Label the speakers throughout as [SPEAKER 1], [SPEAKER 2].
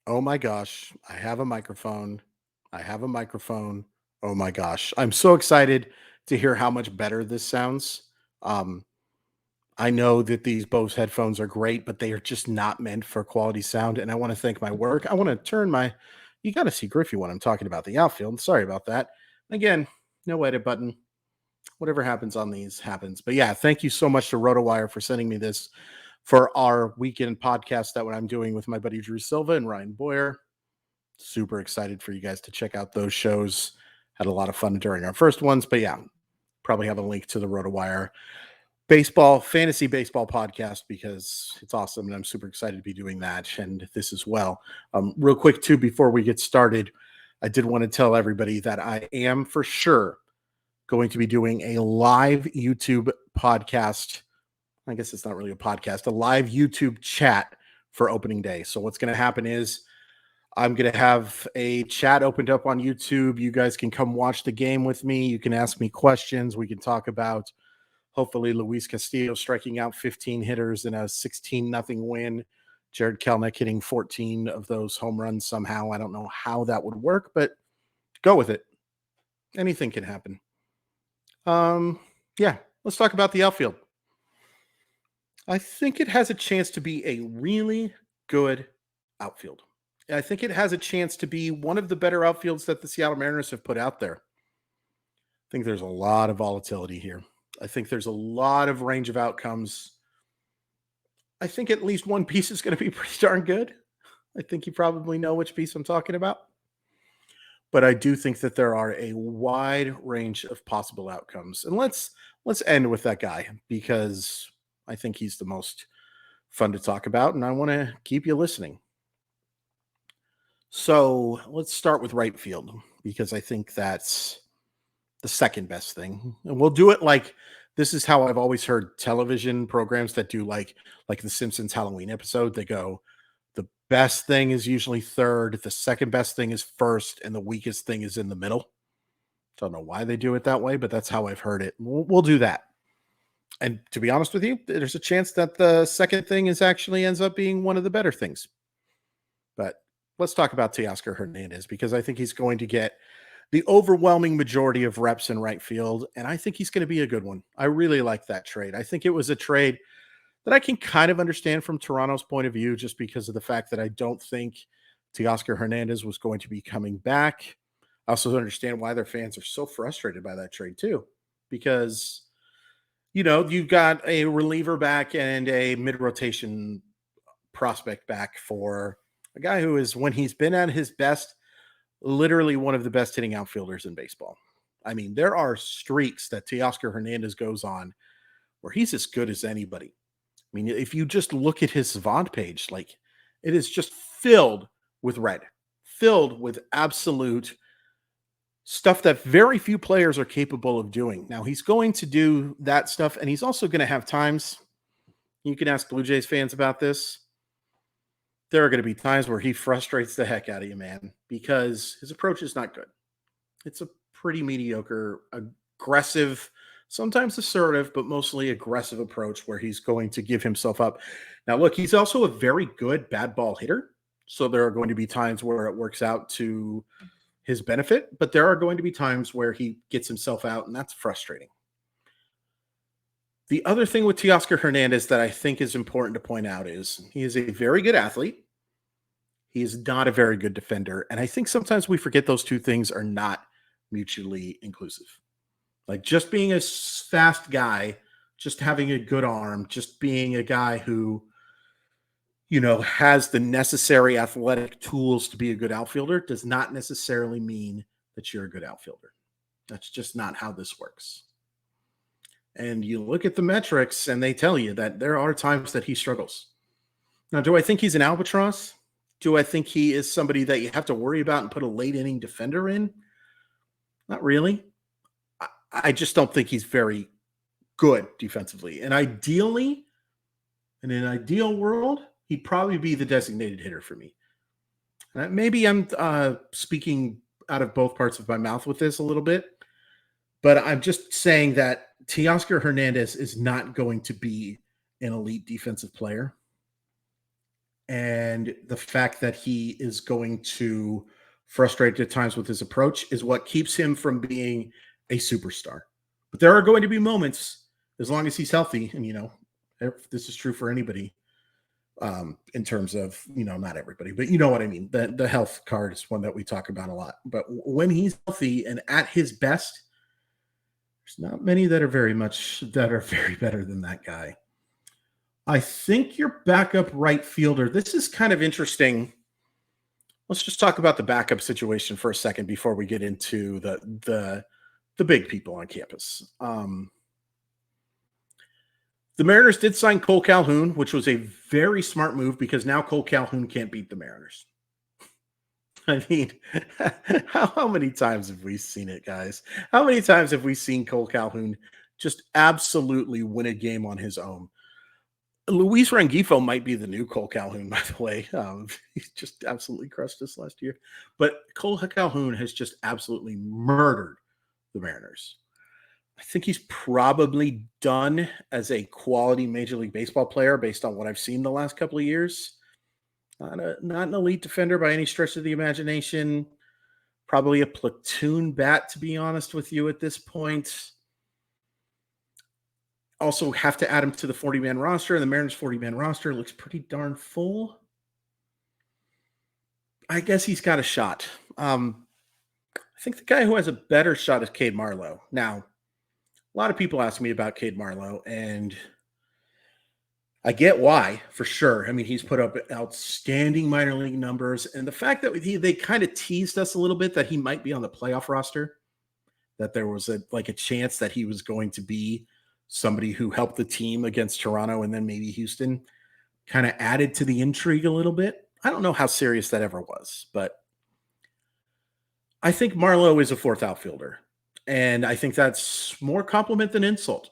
[SPEAKER 1] Oh my gosh, I have a microphone. I have a microphone. Oh my gosh. I'm so excited to hear how much better this sounds. Um, I know that these Bose headphones are great, but they are just not meant for quality sound. And I want to thank my work. I want to turn my, you got to see Griffey when I'm talking about the outfield. Sorry about that. Again, no edit button. Whatever happens on these happens. But yeah, thank you so much to RotoWire for sending me this for our weekend podcast that what I'm doing with my buddy Drew Silva and Ryan Boyer. Super excited for you guys to check out those shows. Had a lot of fun during our first ones, but yeah, probably have a link to the RotoWire fantasy baseball podcast because it's awesome and I'm super excited to be doing that and this as well. Real quick too, before we get started, I did want to tell everybody that I am for sure going to be doing a live YouTube podcast. I guess it's not really a podcast, a live YouTube chat for opening day. So what's going to happen is I'm going to have a chat opened up on YouTube. You guys can come watch the game with me. You can ask me questions. We can talk about hopefully Luis Castillo striking out 15 hitters in a 16-0 win. Jarred Kelenic hitting 14 of those home runs somehow. I don't know how that would work, but go with it. Anything can happen. Yeah, let's talk about the outfield. I think it has a chance to be a really good outfield. I think it has a chance to be one of the better outfields that the Seattle Mariners have put out there. I think there's a lot of volatility here. I think there's a lot of range of outcomes. I think at least one piece is going to be pretty darn good. I think you probably know which piece I'm talking about. But I do think that there are a wide range of possible outcomes. And let's end with that guy because I think he's the most fun to talk about and I want to keep you listening. So let's start with right field because I think that's the second best thing. And we'll do it like this is how I've always heard television programs that do like the Simpsons Halloween episode. They go, the best thing is usually third, the second best thing is first, and the weakest thing is in the middle. Don't know why they do it that way, but that's how I've heard it. We'll do that. And to be honest with you, there's a chance that the second thing is actually ends up being one of the better things. But let's talk about Teoscar Hernandez because I think he's going to get the overwhelming majority of reps in right field, and I think he's going to be a good one. I really like that trade. I think it was a trade that I can kind of understand from Toronto's point of view just because of the fact that I don't think Teoscar Hernandez was going to be coming back. I also understand why their fans are so frustrated by that trade too, because you've got a reliever back and a mid-rotation prospect back for a guy who is, when he's been at his best, literally one of the best hitting outfielders in baseball. I mean, there are streaks that Teoscar Hernandez goes on where he's as good as anybody. I mean, if you just look at his Savant page, like it is just filled with red, filled with absolute stuff that very few players are capable of doing. Now, he's going to do that stuff, and he's also going to have times, you can ask Blue Jays fans about this, there are going to be times where he frustrates the heck out of you, man, because his approach is not good. It's a pretty mediocre, aggressive, sometimes assertive, but mostly aggressive approach where he's going to give himself up. Now, look, he's also a very good bad ball hitter. So there are going to be times where it works out to his benefit, but there are going to be times where he gets himself out, and that's frustrating. The other thing with Teoscar Hernandez that I think is important to point out is he is a very good athlete. He is not a very good defender. And I think sometimes we forget those two things are not mutually inclusive. Like just being a fast guy, just having a good arm, just being a guy who, has the necessary athletic tools to be a good outfielder does not necessarily mean that you're a good outfielder. That's just not how this works. And you look at the metrics and they tell you that there are times that he struggles. Now, do I think he's an albatross? Do I think he is somebody that you have to worry about and put a late inning defender in? Not really. I just don't think he's very good defensively. And ideally, in an ideal world, he'd probably be the designated hitter for me. Maybe I'm speaking out of both parts of my mouth with this a little bit, but I'm just saying that Teoscar Hernandez is not going to be an elite defensive player. and the fact that he is going to frustrate at times with his approach is what keeps him from being a superstar. But there are going to be moments, as long as he's healthy, and this is true for anybody, in terms of, not everybody, but you know what I mean. The health card is one that we talk about a lot. But when he's healthy and at his best, there's not many that are very better than that guy. I think your backup right fielder, this is kind of interesting. Let's just talk about the backup situation for a second before we get into the big people on campus. The Mariners did sign Cole Calhoun, which was a very smart move because now Cole Calhoun can't beat the Mariners. I mean, how many times have we seen it, guys? How many times have we seen Cole Calhoun just absolutely win a game on his own? Luis Rengifo might be the new Cole Calhoun, by the way. He's just absolutely crushed us last year. But Cole Calhoun has just absolutely murdered the Mariners. I think he's probably done as a quality Major League Baseball player based on what I've seen the last couple of years. Not an elite defender by any stretch of the imagination. Probably a platoon bat, to be honest with you, at this point. Also have to add him to the 40-man roster, and the Mariners 40-man roster looks pretty darn full. I guess he's got a shot. I think the guy who has a better shot is Cade Marlowe. Now, a lot of people ask me about Cade Marlowe, and I get why, for sure. I mean, he's put up outstanding minor league numbers, and the fact that they kind of teased us a little bit that he might be on the playoff roster, that there was a chance that he was going to be somebody who helped the team against Toronto and then maybe Houston, kind of added to the intrigue a little bit. I don't know how serious that ever was, but I think Marlowe is a fourth outfielder, and I think that's more compliment than insult.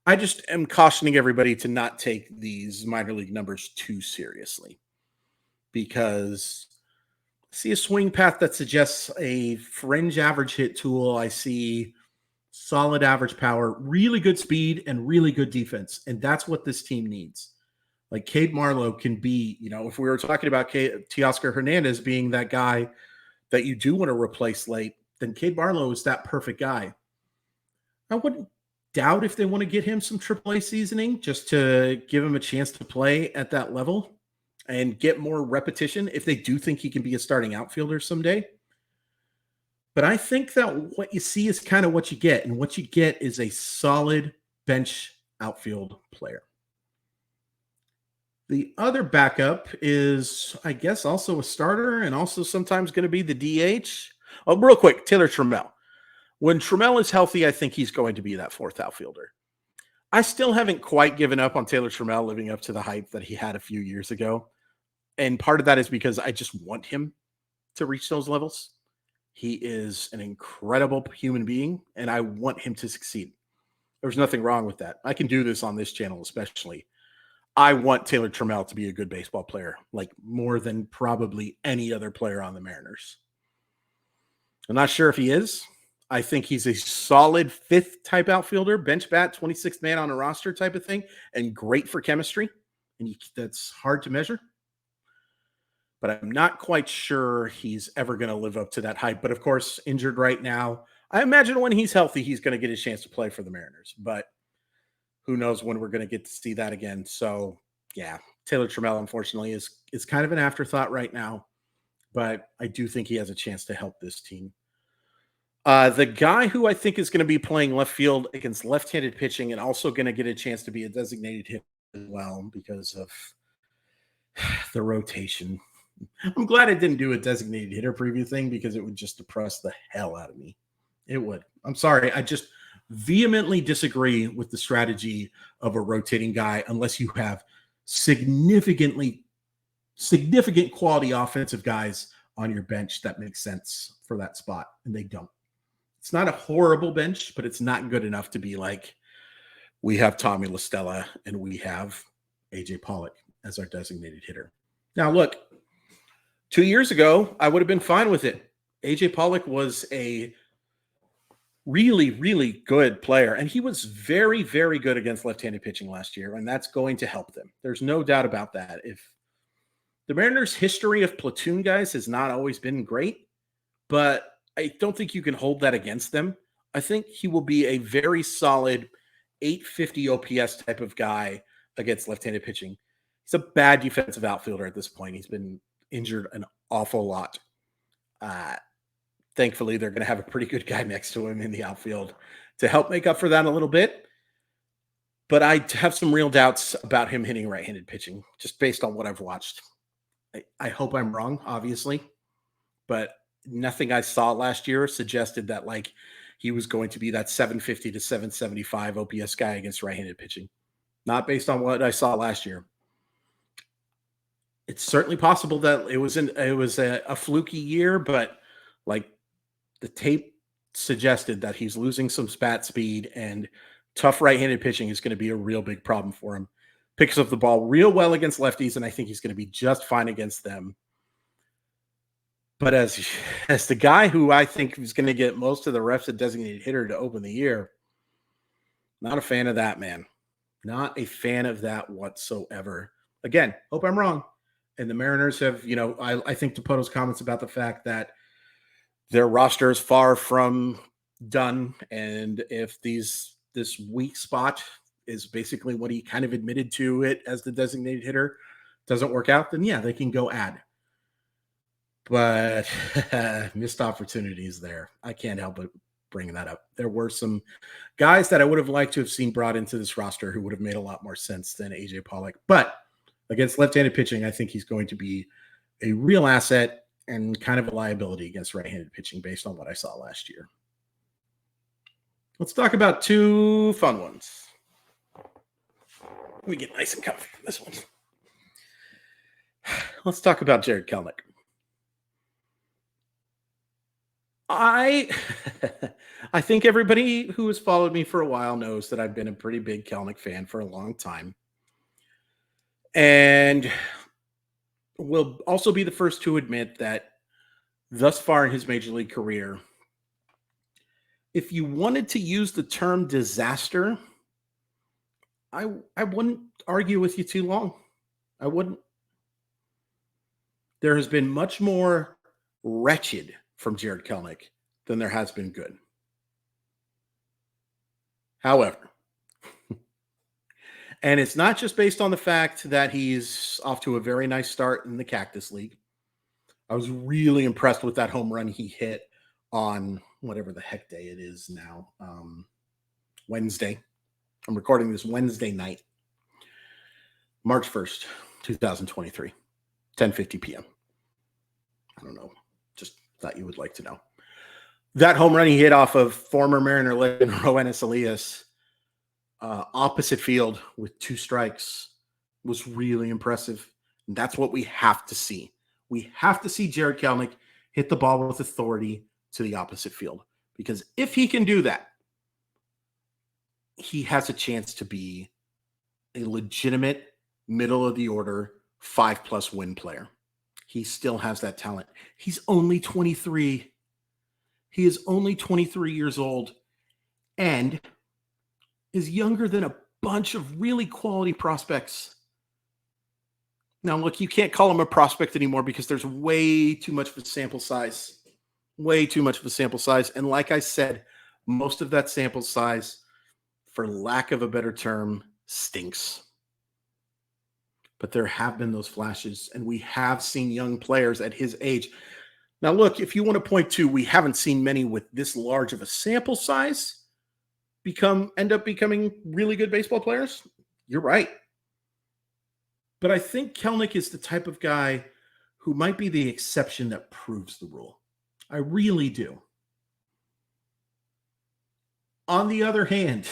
[SPEAKER 1] I just am cautioning everybody to not take these minor league numbers too seriously, because I see a swing path that suggests a fringe average hit tool. I see solid average power, really good speed, and really good defense. And that's what this team needs. Like Cade Marlowe can be, if we were talking about Teoscar Hernandez being that guy that you do want to replace late, then Cade Marlowe is that perfect guy. I wouldn't doubt if they want to get him some AAA seasoning just to give him a chance to play at that level and get more repetition if they do think he can be a starting outfielder someday. But I think that what you see is kind of what you get, and what you get is a solid bench outfield player. The other backup is, I guess, also a starter and also sometimes going to be the DH. Oh, real quick, Taylor Trammell. When Trammell is healthy, I think he's going to be that fourth outfielder. I still haven't quite given up on Taylor Trammell living up to the hype that he had a few years ago. And part of that is because I just want him to reach those levels. He is an incredible human being, and I want him to succeed. There's nothing wrong with that. I can do this on this channel, especially. I want Taylor Trammell to be a good baseball player, like more than probably any other player on the Mariners. I'm not sure if he is. I think he's a solid fifth type outfielder, bench bat, 26th man on a roster type of thing, and great for chemistry. And that's hard to measure. But I'm not quite sure he's ever going to live up to that hype. But of course, injured right now. I imagine when he's healthy, he's going to get a chance to play for the Mariners. But who knows when we're going to get to see that again. So, yeah, Taylor Trammell, unfortunately, is kind of an afterthought right now. But I do think he has a chance to help this team. The guy who I think is going to be playing left field against left-handed pitching and also going to get a chance to be a designated hitter as well because of the rotation. I'm glad I didn't do a designated hitter preview thing because it would just depress the hell out of me. It would. I'm sorry. I just vehemently disagree with the strategy of a rotating guy unless you have significant quality offensive guys on your bench that make sense for that spot, and they don't. It's not a horrible bench, but it's not good enough to be like, we have Tommy La Stella and we have AJ Pollock as our designated hitter. Now, look, 2 years ago, I would have been fine with it. AJ Pollock was a really, really good player, and he was very, very good against left-handed pitching last year, and that's going to help them. There's no doubt about that. The Mariners' history of platoon guys has not always been great, but I don't think you can hold that against them. I think he will be a very solid 850 OPS type of guy against left-handed pitching. He's a bad defensive outfielder at this point. He's been injured an awful lot. Thankfully, they're going to have a pretty good guy next to him in the outfield to help make up for that a little bit. But I have some real doubts about him hitting right-handed pitching, just based on what I've watched. I hope I'm wrong, obviously, but nothing I saw last year suggested that like he was going to be that 750 to 775 OPS guy against right-handed pitching. Not based on what I saw last year. It's certainly possible that it was a fluky year, but like the tape suggested that he's losing some bat speed, and tough right-handed pitching is going to be a real big problem for him. Picks up the ball real well against lefties, and I think he's going to be just fine against them. But as the guy who I think is going to get most of the reps at designated hitter to open the year, not a fan of that, man. Not a fan of that whatsoever. Again, hope I'm wrong. And the Mariners have, I think Dipoto's comments about the fact that their roster is far from done, and if this weak spot is basically what he kind of admitted to it as the designated hitter doesn't work out, then yeah, they can go add. But missed opportunities there. I can't help but bring that up. There were some guys that I would have liked to have seen brought into this roster who would have made a lot more sense than AJ Pollock. But against left-handed pitching, I think he's going to be a real asset and kind of a liability against right-handed pitching based on what I saw last year. Let's talk about two fun ones. Let me get nice and comfy for this one. Let's talk about Jarred Kelenic. I think everybody who has followed me for a while knows that I've been a pretty big Kelenic fan for a long time. And will also be the first to admit that thus far in his major league career, if you wanted to use the term disaster, I wouldn't argue with you too long. I wouldn't. There has been much more wretched from Jarred Kelenic than there has been good. However, and it's not just based on the fact that he's off to a very nice start in the Cactus League. I was really impressed with that home run he hit on whatever the heck day it is now, Wednesday. I'm recording this Wednesday night, March 1st, 2023, 10:50 p.m. I don't know. Just thought you would like to know. That home run he hit off of former Mariner legend Roenis Elias, opposite field with 2 strikes, was really impressive. And that's what we have to see. We have to see Jarred Kelenic hit the ball with authority to the opposite field. Because if he can do that, he has a chance to be a legitimate middle-of-the-order 5+ win player. He still has that talent. He's only 23. He is only 23 years old and is younger than a bunch of really quality prospects. Now, look, you can't call him a prospect anymore because there's way too much of a sample size. Way too much of a sample size. And like I said, most of that sample size, for lack of a better term, stinks. But there have been those flashes, and we have seen young players at his age. Now, look, if you want to point to, we haven't seen many with this large of a sample size end up becoming really good baseball players. You're right. But I think Kelenic is the type of guy who might be the exception that proves the rule. I really do. On the other hand,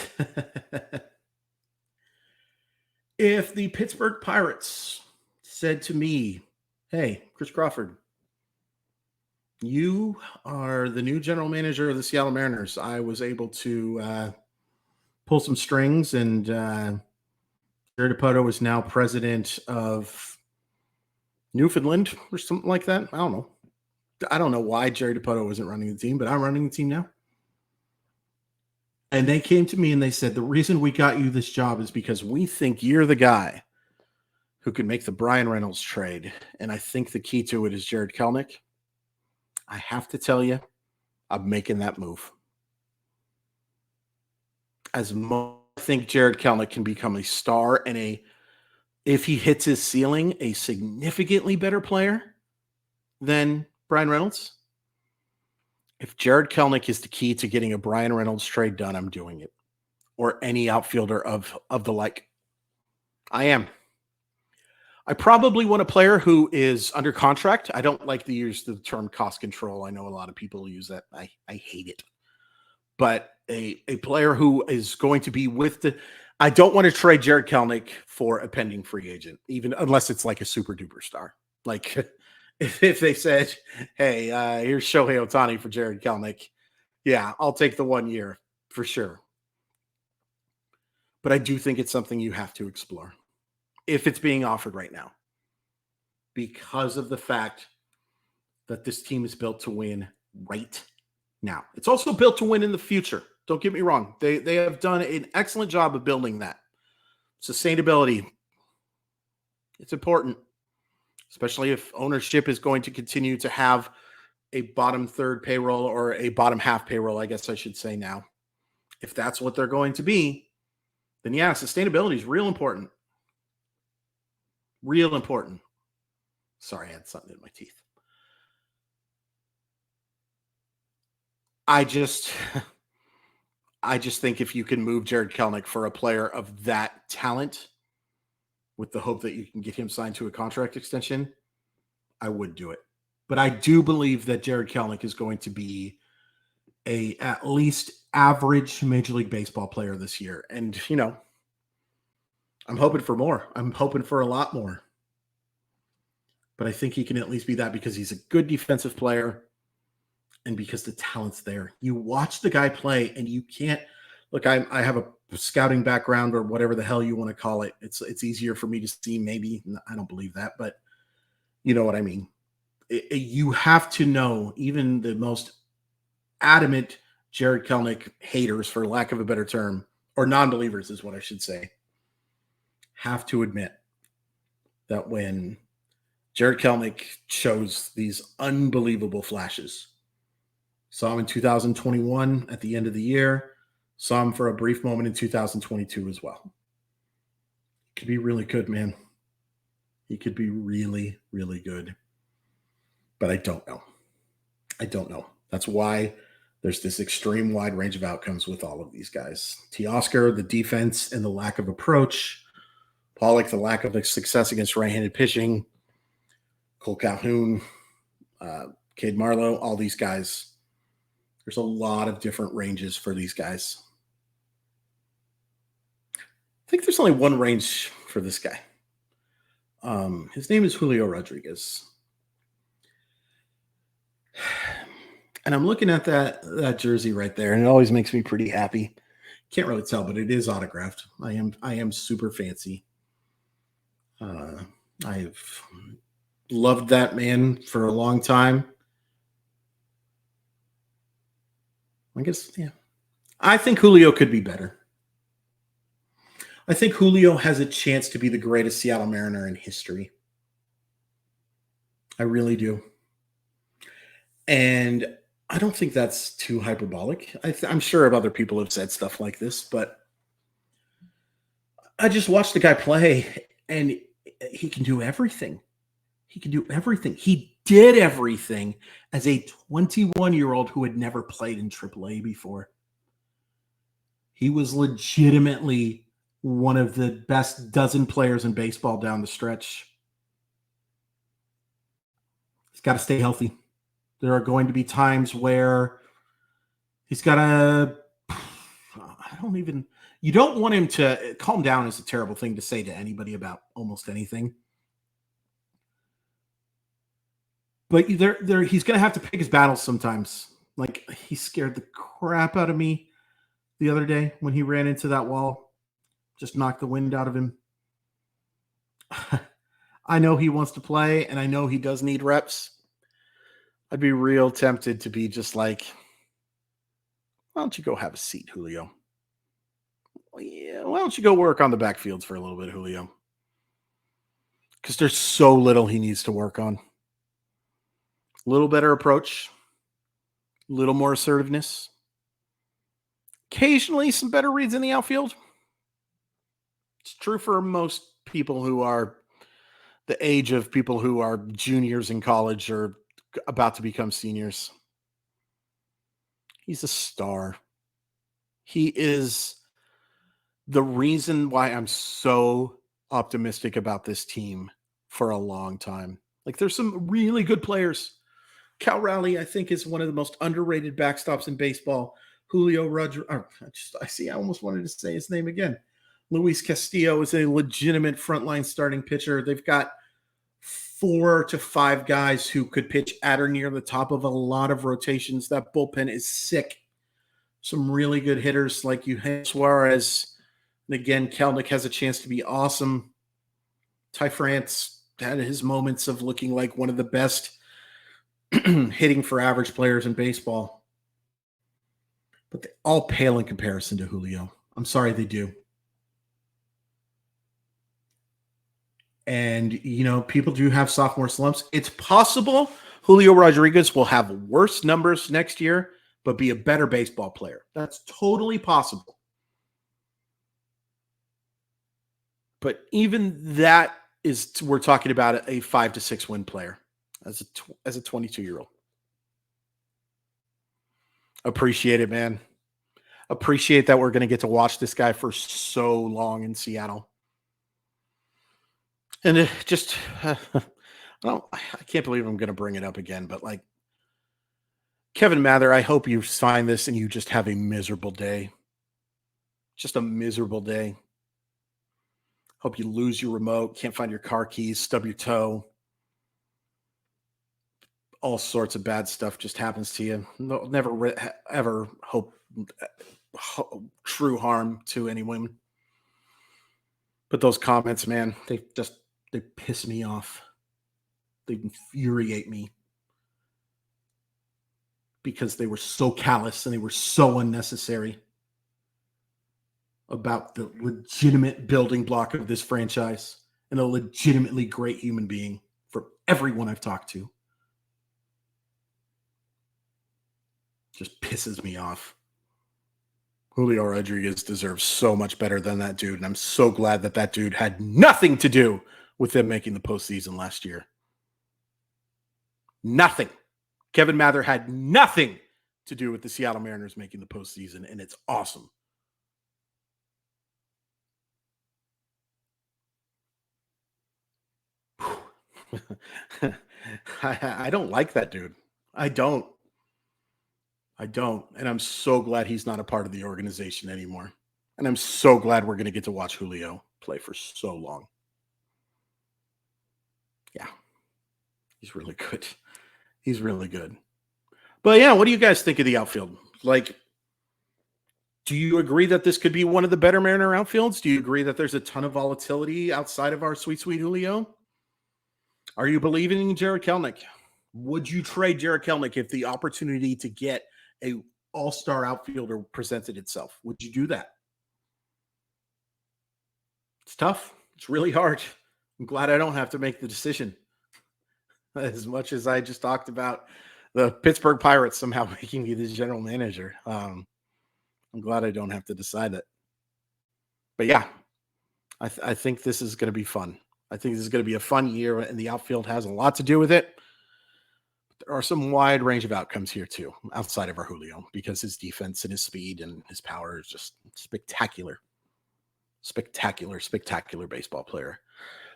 [SPEAKER 1] if the Pittsburgh Pirates said to me, hey, Chris Crawford, you are the new general manager of the Seattle Mariners. I was able to pull some strings, and Jerry Dipoto is now president of Newfoundland or something like that. I don't know. I don't know why Jerry Dipoto wasn't running the team, but I'm running the team now. And they came to me and they said, the reason we got you this job is because we think you're the guy who can make the Brian Reynolds trade, and I think the key to it is Jarred Kelenic, I have to tell you, I'm making that move. As much as I think Jarred Kelenic can become a star and if he hits his ceiling, a significantly better player than Brian Reynolds. If Jarred Kelenic is the key to getting a Brian Reynolds trade done, I'm doing it. Or any outfielder of the like. I am. I probably want a player who is under contract. I don't like to use the term cost control. I know a lot of people use that. I hate it. But a player who is going to be with the – I don't want to trade Jarred Kelenic for a pending free agent, even unless it's like a super duper star. Like if they said, hey, here's Shohei Ohtani for Jarred Kelenic, yeah, I'll take the 1 year for sure. But I do think it's something you have to explore if it's being offered right now, because of the fact that this team is built to win right now. It's also built to win in the future. Don't get me wrong. They have done an excellent job of building that. Sustainability, it's important, especially if ownership is going to continue to have a bottom third payroll or a bottom half payroll, I guess I should say now. If that's what they're going to be, then yeah, sustainability is real important. Real important. Sorry, I had something in my teeth. I just think if you can move Jarred Kelenic for a player of that talent with the hope that you can get him signed to a contract extension, I would do it. But I do believe that Jarred Kelenic is going to be a at least average Major League Baseball player this year. And, you know, I'm hoping for more. I'm hoping for a lot more. But I think he can at least be that because he's a good defensive player and because the talent's there. You watch the guy play and you can't look. I have a scouting background or whatever the hell you want to call it. It's easier for me to see. Maybe I don't believe that, but you know what I mean. You have to know, even the most adamant Jarred Kelenic haters, for lack of a better term, or non-believers is what I should say, have to admit that when Jarred Kelenic shows these unbelievable flashes, saw him in 2021 at the end of the year, saw him for a brief moment in 2022 as well. Could be really good, man. He could be really, really good. But I don't know. That's why there's this extreme wide range of outcomes with all of these guys. Teoscar, the defense and the lack of approach. Pollock, the lack of success against right-handed pitching. Cole Calhoun, Cade Marlowe, all these guys. There's a lot of different ranges for these guys. I think there's only one range for this guy. His name is Julio Rodriguez. And I'm looking at that jersey right there, and it always makes me pretty happy. Can't really tell, but it is autographed. I am super fancy. I've loved that man for a long time. I guess, yeah. I think Julio could be better. I think Julio has a chance to be the greatest Seattle Mariner in history. I really do. And I don't think that's too hyperbolic. I'm sure other people have said stuff like this, but I just watched the guy play, and he can do everything. He can do everything. He did everything as a 21-year-old who had never played in AAA before. He was legitimately one of the best dozen players in baseball down the stretch. He's got to stay healthy. There are going to be times where he's got to, you don't want him to calm down is a terrible thing to say to anybody about almost anything. But he's going to have to pick his battles sometimes. Like, he scared the crap out of me the other day when he ran into that wall, just knocked the wind out of him. I know he wants to play, and I know he does need reps. I'd be real tempted to be just like, why don't you go have a seat, Julio? Yeah, why don't you go work on the backfields for a little bit, Julio? because there's so little he needs to work on. A little better approach, a little more assertiveness, occasionally some better reads in the outfield. It's true for most people who are the age of people who are juniors in college or about to become seniors. He's a star. He is the reason why I'm so optimistic about this team for a long time. Like, there's some really good players. Cal Raleigh, I think, is one of the most underrated backstops in baseball. Julio Rodriguez. I almost wanted to say his name again. Luis Castillo is a legitimate frontline starting pitcher. They've got 4 to 5 guys who could pitch at or near the top of a lot of rotations. That bullpen is sick. Some really good hitters like Eugenio Suarez. And again, Kelenic has a chance to be awesome. Ty France had his moments of looking like one of the best hitting for average players in baseball. But they all pale in comparison to Julio. I'm sorry, they do. And, people do have sophomore slumps. It's possible Julio Rodriguez will have worse numbers next year, but be a better baseball player. That's totally possible. But even that we're talking about a 5 to 6 win player as a 22-year-old. Appreciate it, man. Appreciate that we're going to get to watch this guy for so long in Seattle. And it just, I can't believe I'm going to bring it up again, but like, Kevin Mather, I hope you sign this and you just have a miserable day. Just a miserable day. Hope you lose your remote, can't find your car keys, stub your toe. All sorts of bad stuff just happens to you. No, never ever hope true harm to anyone. But those comments, man, they piss me off. They infuriate me because they were so callous and they were so unnecessary about the legitimate building block of this franchise and a legitimately great human being for everyone I've talked to. Just pisses me off. Julio Rodriguez deserves so much better than that dude, and I'm so glad that dude had nothing to do with them making the postseason last year. Nothing. Kevin Mather had nothing to do with the Seattle Mariners making the postseason, and it's awesome. I don't like that dude. I don't. And I'm so glad he's not a part of the organization anymore. And I'm so glad we're going to get to watch Julio play for so long. Yeah. He's really good. He's really good. But yeah, what do you guys think of the outfield? Like, do you agree that this could be one of the better Mariner outfields? Do you agree that there's a ton of volatility outside of our sweet, sweet Julio? Are you believing in Jarred Kelenic? Would you trade Jarred Kelenic if the opportunity to get a all-star outfielder presented itself? Would you do that? It's tough. It's really hard. I'm glad I don't have to make the decision. As much as I just talked about the Pittsburgh Pirates somehow making me the general manager. I'm glad I don't have to decide it. But yeah, I think this is going to be fun. I think this is going to be a fun year, and the outfield has a lot to do with it. There are some wide range of outcomes here too, outside of our Julio, because his defense and his speed and his power is just spectacular. Spectacular baseball player.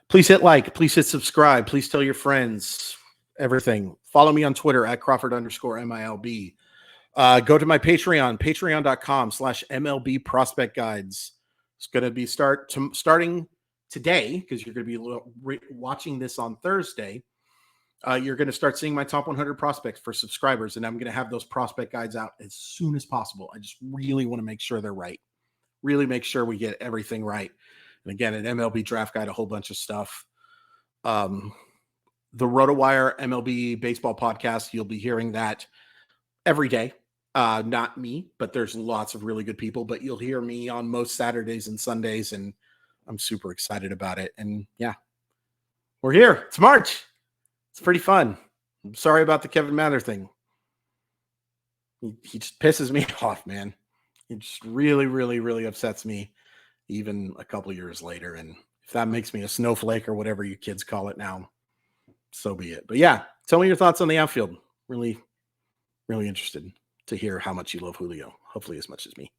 [SPEAKER 1] Please hit like, please hit subscribe, please tell your friends, everything. Follow me on Twitter at Crawford_MILB. Go to my Patreon, patreon.com/MLB prospect guides. It's going to be starting today, because you're going to be watching this on Thursday. You're going to start seeing my top 100 prospects for subscribers, and I'm going to have those prospect guides out as soon as possible. I just really want to make sure they're right. Really make sure we get everything right. And again, an MLB draft guide, a whole bunch of stuff. The RotoWire MLB baseball podcast, you'll be hearing that every day. Not me, but there's lots of really good people, but you'll hear me on most Saturdays and Sundays, and I'm super excited about it. And yeah, We're here. It's March. It's pretty fun. I'm sorry about the Kevin Mather thing. He just pisses me off, man. It just really, really, really upsets me even a couple years later. And if that makes me a snowflake or whatever you kids call it now, so be it. But yeah, tell me your thoughts on the outfield. Really, really interested to hear how much you love Julio. Hopefully as much as me.